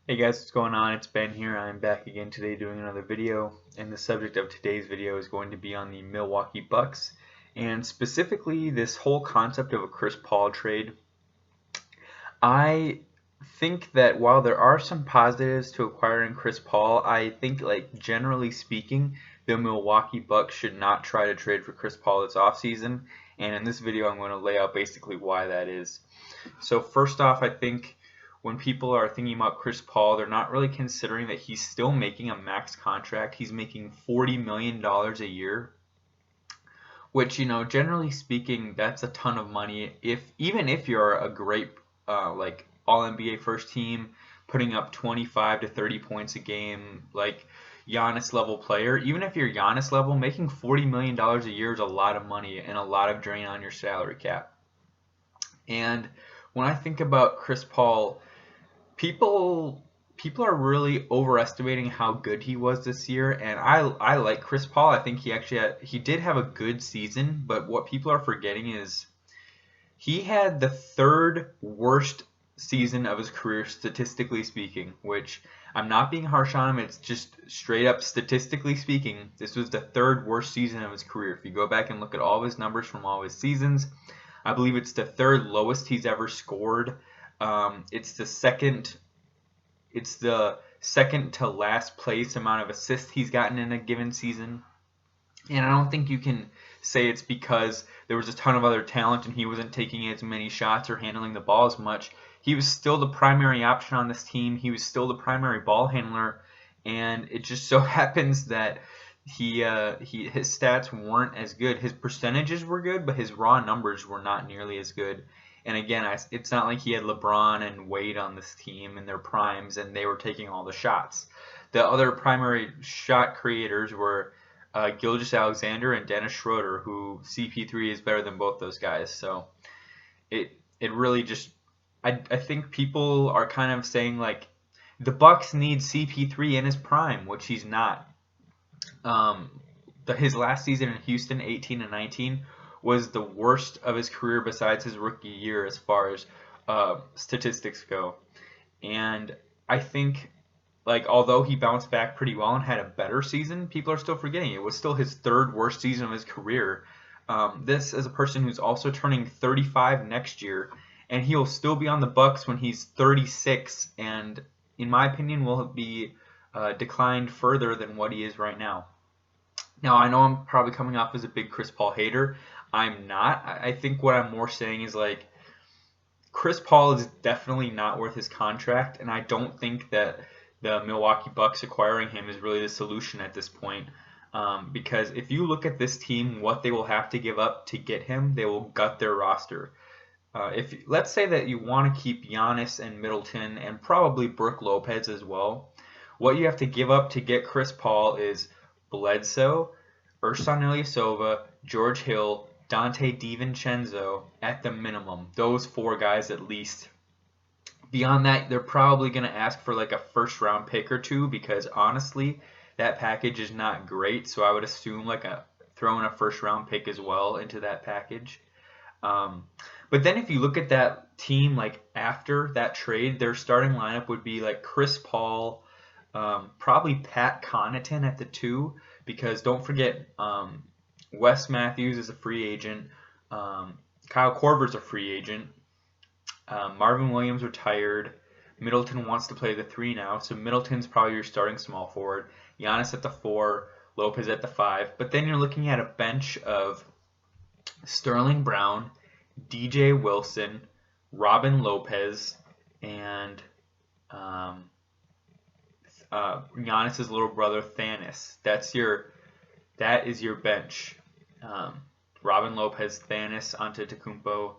Hey guys, what's going on? It's Ben here. I'm back again today doing another video, and the subject of today's video is going to be on the Milwaukee Bucks, and specifically this whole concept of a Chris Paul trade. I think that while there are some positives to acquiring Chris Paul, I think generally speaking, the Milwaukee Bucks should not try to trade for Chris Paul this offseason, and in this video I'm going to lay out basically why that is. So first off, I think when people are thinking about Chris Paul, they're not really considering that he's still making a max contract. He's making $40 million a year, which, generally speaking, that's a ton of money. Even if you're a great All NBA first team, putting up 25 to 30 points a game, like Giannis level player, even if you're Giannis level, making $40 million a year is a lot of money and a lot of drain on your salary cap. And when I think about Chris Paul, people people are really overestimating how good he was this year, and I like Chris Paul. I think he did have a good season, but what people are forgetting is he had the third worst season of his career statistically speaking, which I'm not being harsh on him. It's just straight up statistically speaking, this was the third worst season of his career. If you go back and look at all of his numbers from all of his seasons, I believe it's the third lowest he's ever scored. It's the second to last place amount of assists he's gotten in a given season. And I don't think you can say it's because there was a ton of other talent and he wasn't taking as many shots or handling the ball as much. He was still the primary option on this team. He was still the primary ball handler, and it just so happens that his stats weren't as good. His percentages were good, but his raw numbers were not nearly as good. And again, it's not like he had LeBron and Wade on this team in their primes and they were taking all the shots. The other primary shot creators were Gilgeous-Alexander and Dennis Schroeder, who CP3 is better than both those guys. So it really just I think people are kind of saying like the Bucks need CP3 in his prime, which he's not. His last season in Houston, 18 and 19, was the worst of his career besides his rookie year as far as statistics go. And I think, although he bounced back pretty well and had a better season, people are still forgetting it was still his third worst season of his career. This is a person who's also turning 35 next year, and he'll still be on the Bucks when he's 36, and in my opinion, will be declined further than what he is right now. Now, I know I'm probably coming off as a big Chris Paul hater. I'm not. I think what I'm more saying is Chris Paul is definitely not worth his contract, and I don't think that the Milwaukee Bucks acquiring him is really the solution at this point. Because if you look at this team, what they will have to give up to get him, they will gut their roster. If let's say that you want to keep Giannis and Middleton and probably Brook Lopez as well, what you have to give up to get Chris Paul is Bledsoe, Ersan Ilyasova, George Hill, Dante DiVincenzo at the minimum. Those four guys at least. Beyond that, they're probably going to ask for a first round pick or two because honestly, that package is not great. So I would assume throwing a first round pick as well into that package. But then if you look at that team after that trade, their starting lineup would be Chris Paul, probably Pat Connaughton at the 2, because don't forget Wes Matthews is a free agent, Kyle Korver's a free agent, Marvin Williams retired, Middleton wants to play the 3 now, so Middleton's probably your starting small forward, Giannis at the 4, Lopez at the 5, but then you're looking at a bench of Sterling Brown, DJ Wilson, Robin Lopez, and Giannis's little brother Thanos. That is your bench. Robin Lopez, Thanos, Antetokounmpo,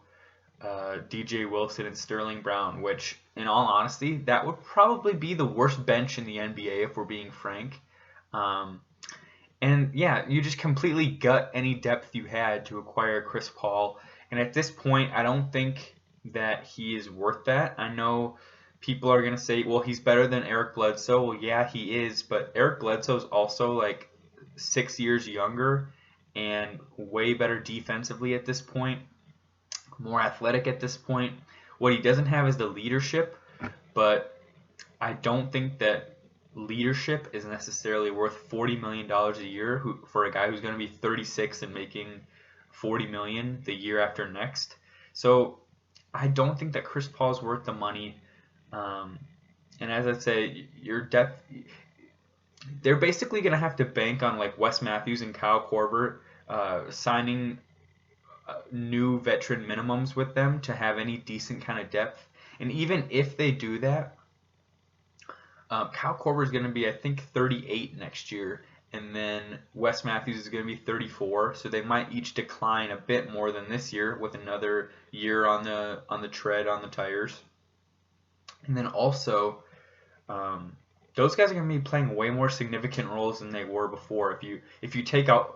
DJ Wilson, and Sterling Brown. Which, in all honesty, that would probably be the worst bench in the NBA if we're being frank. And yeah, you just completely gut any depth you had to acquire Chris Paul. And at this point, I don't think that he is worth that. I know people are going to say, well, he's better than Eric Bledsoe. Well, yeah, he is. But Eric Bledsoe is also 6 years younger and way better defensively at this point, more athletic at this point. What he doesn't have is the leadership, but I don't think that leadership is necessarily worth $40 million a year for a guy who's going to be 36 and making $40 million the year after next. So I don't think that Chris Paul is worth the money. And as I say, your depth, they're basically going to have to bank on like Wes Matthews and Kyle Korver signing new veteran minimums with them to have any decent kind of depth. And even if they do that, Kyle Korver is going to be, I think, 38 next year, and then Wes Matthews is going to be 34. So they might each decline a bit more than this year with another year on the tread on the tires. And then also, those guys are going to be playing way more significant roles than they were before. If you take out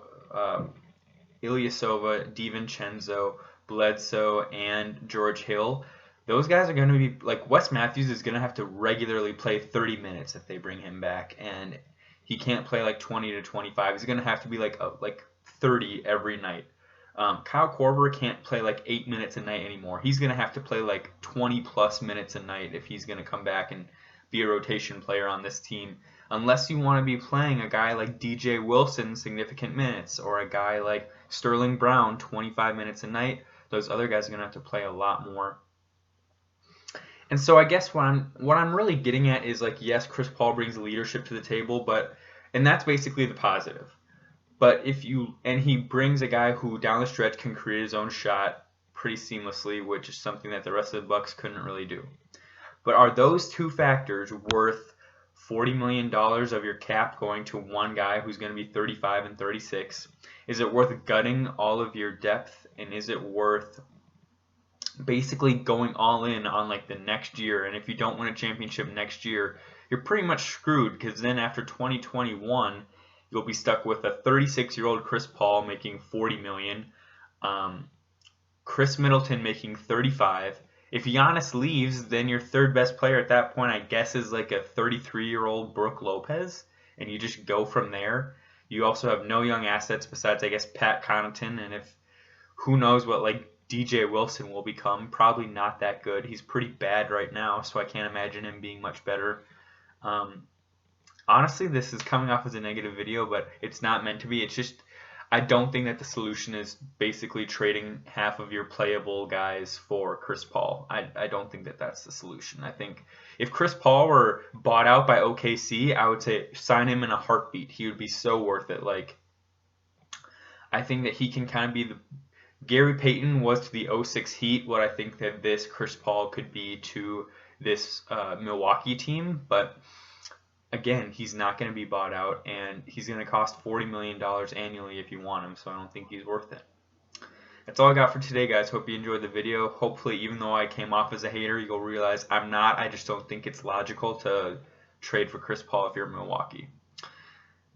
Ilyasova, DiVincenzo, Bledsoe, and George Hill, those guys are going to be like Wes Matthews is going to have to regularly play 30 minutes if they bring him back, and he can't play like 20 to 25. He's going to have to be like 30 every night. Kyle Korver can't play like 8 minutes a night anymore. He's going to have to play like 20 plus minutes a night if he's going to come back and be a rotation player on this team. Unless you want to be playing a guy like DJ Wilson significant minutes, or a guy like Sterling Brown 25 minutes a night, those other guys are going to have to play a lot more. And so I guess what I'm really getting at is like, yes, Chris Paul brings leadership to the table, and that's basically the positive. But he brings a guy who down the stretch can create his own shot pretty seamlessly, which is something that the rest of the Bucks couldn't really do. But are those two factors worth $40 million of your cap going to one guy who's going to be 35 and 36? Is it worth gutting all of your depth, and is it worth basically going all in on like the next year? And if you don't win a championship next year, you're pretty much screwed, because then after 2021 you'll be stuck with a 36-year-old Chris Paul making $40 million, Chris Middleton making $35. If Giannis leaves, then your third best player at that point, I guess, is like a 33-year-old Brook Lopez, and you just go from there. You also have no young assets besides, I guess, Pat Connaughton, and who knows what like DJ Wilson will become. Probably not that good. He's pretty bad right now, so I can't imagine him being much better. Honestly, this is coming off as a negative video, but it's not meant to be. It's just, I don't think that the solution is basically trading half of your playable guys for Chris Paul. I don't think that that's the solution. I think if Chris Paul were bought out by OKC, I would say sign him in a heartbeat. He would be so worth it. Like, I think that he can kind of be the Gary Payton was to the 06 Heat what I think that this Chris Paul could be to this Milwaukee team. But again, he's not going to be bought out, and he's going to cost $40 million annually if you want him, so I don't think he's worth it. That's all I got for today, guys. Hope you enjoyed the video. Hopefully, even though I came off as a hater, you'll realize I'm not. I just don't think it's logical to trade for Chris Paul if you're Milwaukee.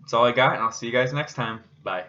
That's all I got, and I'll see you guys next time. Bye.